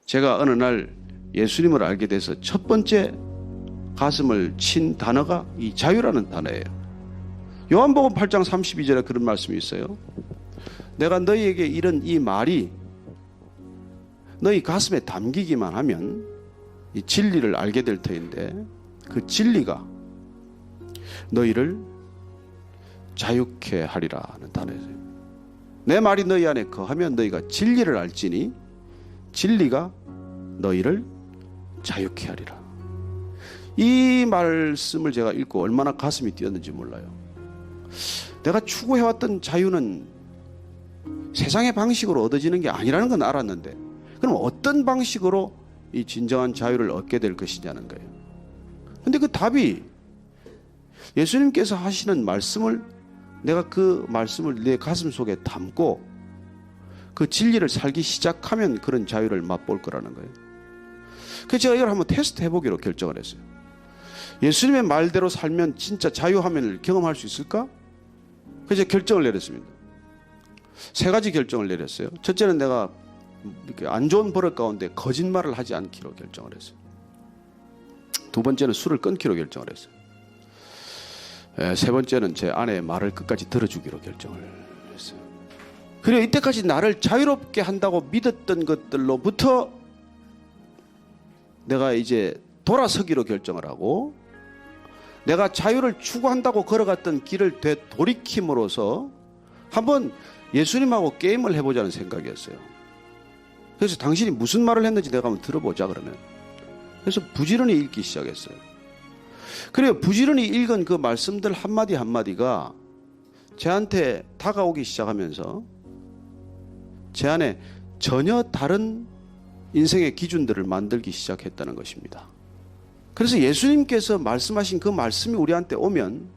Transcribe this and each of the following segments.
제가 어느 날 예수님을 알게 돼서 첫 번째 가슴을 친 단어가 이 자유라는 단어예요. 요한복음 8장 32절에 그런 말씀이 있어요. 내가 너희에게 이런 이 말이 너희 가슴에 담기기만 하면 이 진리를 알게 될 터인데 그 진리가 너희를 자유케 하리라는 단어예요. 내 말이 너희 안에 거하면 너희가 진리를 알지니 진리가 너희를 자유케 하리라. 이 말씀을 제가 읽고 얼마나 가슴이 뛰었는지 몰라요. 내가 추구해왔던 자유는 세상의 방식으로 얻어지는 게 아니라는 건 알았는데 그럼 어떤 방식으로 이 진정한 자유를 얻게 될 것이냐는 거예요. 그런데 그 답이 예수님께서 하시는 말씀을 내가 그 말씀을 내 가슴 속에 담고 그 진리를 살기 시작하면 그런 자유를 맛볼 거라는 거예요. 그래서 제가 이걸 한번 테스트 해보기로 결정을 했어요. 예수님의 말대로 살면 진짜 자유함을 경험할 수 있을까? 그래서 제가 결정을 내렸습니다. 세 가지 결정을 내렸어요. 첫째는 내가 이렇게 안 좋은 버릇 가운데 거짓말을 하지 않기로 결정을 했어요. 두 번째는 술을 끊기로 결정을 했어요. 세 번째는 제 아내의 말을 끝까지 들어주기로 결정을 했어요. 그리고 이때까지 나를 자유롭게 한다고 믿었던 것들로부터 내가 이제 돌아서기로 결정을 하고 내가 자유를 추구한다고 걸어갔던 길을 되돌이킴으로써 한번 예수님하고 게임을 해보자는 생각이었어요. 그래서 당신이 무슨 말을 했는지 내가 한번 들어보자 그러면. 그래서 부지런히 읽기 시작했어요. 그래요. 부지런히 읽은 그 말씀들 한마디 한마디가 제한테 다가오기 시작하면서 제 안에 전혀 다른 인생의 기준들을 만들기 시작했다는 것입니다. 그래서 예수님께서 말씀하신 그 말씀이 우리한테 오면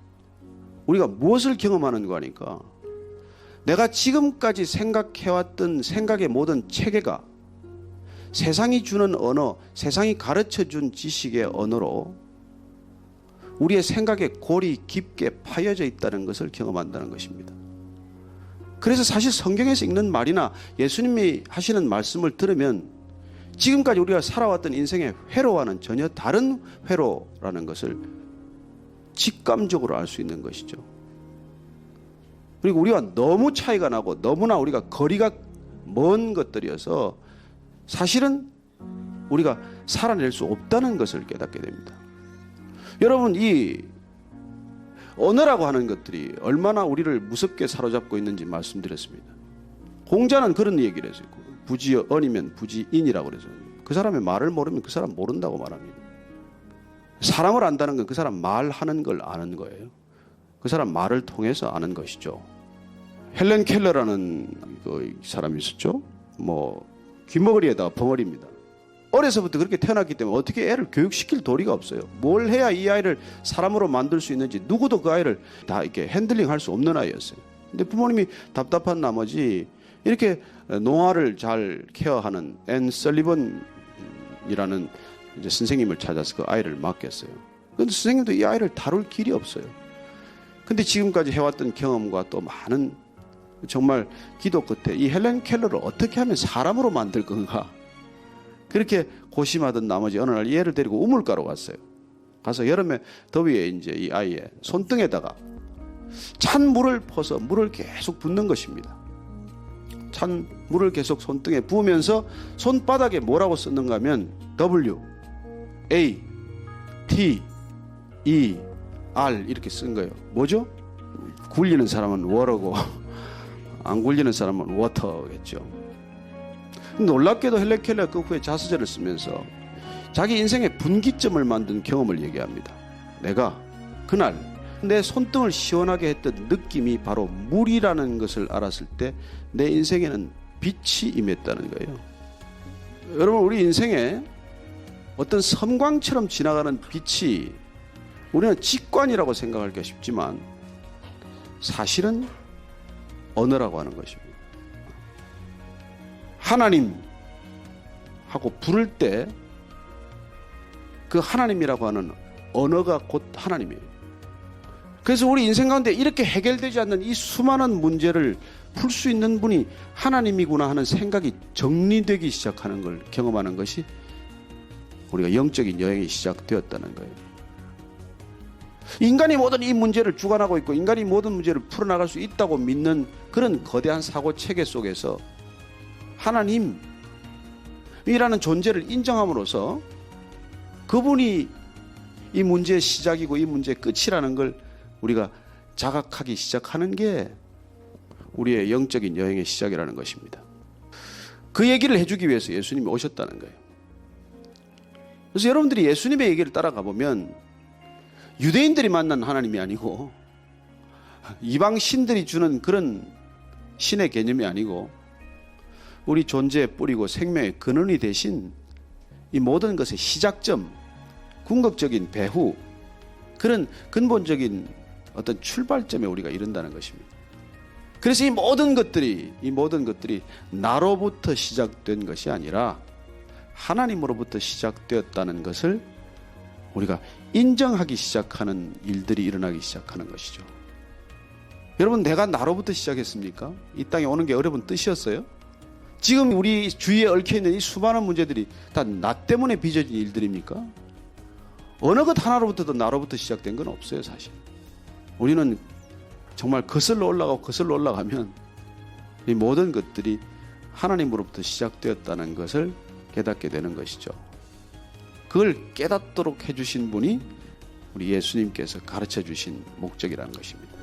우리가 무엇을 경험하는 거니까 내가 지금까지 생각해왔던 생각의 모든 체계가 세상이 주는 언어, 세상이 가르쳐준 지식의 언어로 우리의 생각의 골이 깊게 파여져 있다는 것을 경험한다는 것입니다. 그래서 사실 성경에서 읽는 말이나 예수님이 하시는 말씀을 들으면 지금까지 우리가 살아왔던 인생의 회로와는 전혀 다른 회로라는 것을 직감적으로 알 수 있는 것이죠. 그리고 우리가 너무 차이가 나고 너무나 우리가 거리가 먼 것들이어서 사실은 우리가 살아낼 수 없다는 것을 깨닫게 됩니다. 여러분, 이 언어라고 하는 것들이 얼마나 우리를 무섭게 사로잡고 있는지 말씀드렸습니다. 공자는 그런 얘기를 했어요. 부지언이면 부지인이라고 그래서 그 사람의 말을 모르면 그 사람 모른다고 말합니다. 사람을 안다는 건 그 사람 말하는 걸 아는 거예요. 그 사람 말을 통해서 아는 것이죠. 헬렌 켈러라는 그 사람이 있었죠. 귀머거리에다가 벙어리입니다. 어려서부터 그렇게 태어났기 때문에 어떻게 애를 교육시킬 도리가 없어요. 뭘 해야 이 아이를 사람으로 만들 수 있는지 누구도 그 아이를 다 이렇게 핸들링할 수 없는 아이였어요. 근데 부모님이 답답한 나머지 이렇게 농아를 잘 케어하는 앤 설리번이라는 이제 선생님을 찾아서 그 아이를 맡겼어요. 그런데 선생님도 이 아이를 다룰 길이 없어요. 근데 지금까지 해왔던 경험과 또 많은 정말 기도 끝에 이 헬렌 켈러를 어떻게 하면 사람으로 만들 건가 그렇게 고심하던 나머지 어느 날 이 애를 데리고 우물가로 갔어요. 가서 여름에 더위에 이제 이 아이의 손등에다가 찬 물을 퍼서 물을 계속 붓는 것입니다. 찬 물을 계속 손등에 부으면서 손바닥에 뭐라고 썼는가 하면 W, A, T, E, R 이렇게 쓴 거예요. 뭐죠? 굴리는 사람은 워러고 안 굴리는 사람은 워터겠죠. 놀랍게도 헬렌 켈러가 그 후에 자서전을 쓰면서 자기 인생의 분기점을 만든 경험을 얘기합니다. 내가 그날 내 손등을 시원하게 했던 느낌이 바로 물이라는 것을 알았을 때 내 인생에는 빛이 임했다는 거예요. 여러분, 우리 인생에 어떤 섬광처럼 지나가는 빛이 우리는 직관이라고 생각하기가 쉽지만 사실은 언어라고 하는 것입니다. 하나님 하고 부를 때 그 하나님이라고 하는 언어가 곧 하나님이에요. 그래서 우리 인생 가운데 이렇게 해결되지 않는 이 수많은 문제를 풀 수 있는 분이 하나님이구나 하는 생각이 정리되기 시작하는 걸 경험하는 것이 우리가 영적인 여행이 시작되었다는 거예요. 인간이 모든 이 문제를 주관하고 있고 인간이 모든 문제를 풀어나갈 수 있다고 믿는 그런 거대한 사고 체계 속에서 하나님이라는 존재를 인정함으로써 그분이 이 문제의 시작이고 이 문제의 끝이라는 걸 우리가 자각하기 시작하는 게 우리의 영적인 여행의 시작이라는 것입니다. 그 얘기를 해주기 위해서 예수님이 오셨다는 거예요. 그래서 여러분들이 예수님의 얘기를 따라가 보면 유대인들이 만난 하나님이 아니고 이방 신들이 주는 그런 신의 개념이 아니고 우리 존재의 뿌리고 생명의 근원이 되신 이 모든 것의 시작점, 궁극적인 배후, 그런 근본적인 어떤 출발점에 우리가 이른다는 것입니다. 그래서 이 모든 것들이 나로부터 시작된 것이 아니라 하나님으로부터 시작되었다는 것을 우리가 인정하기 시작하는 일들이 일어나기 시작하는 것이죠. 여러분, 내가 나로부터 시작했습니까? 이 땅에 오는 게 여러분 뜻이었어요? 지금 우리 주위에 얽혀있는 이 수많은 문제들이 다 나 때문에 빚어진 일들입니까? 어느 것 하나로부터도 나로부터 시작된 건 없어요, 사실. 우리는 정말 거슬러 올라가면 이 모든 것들이 하나님으로부터 시작되었다는 것을 깨닫게 되는 것이죠. 그걸 깨닫도록 해주신 분이 우리 예수님께서 가르쳐 주신 목적이라는 것입니다.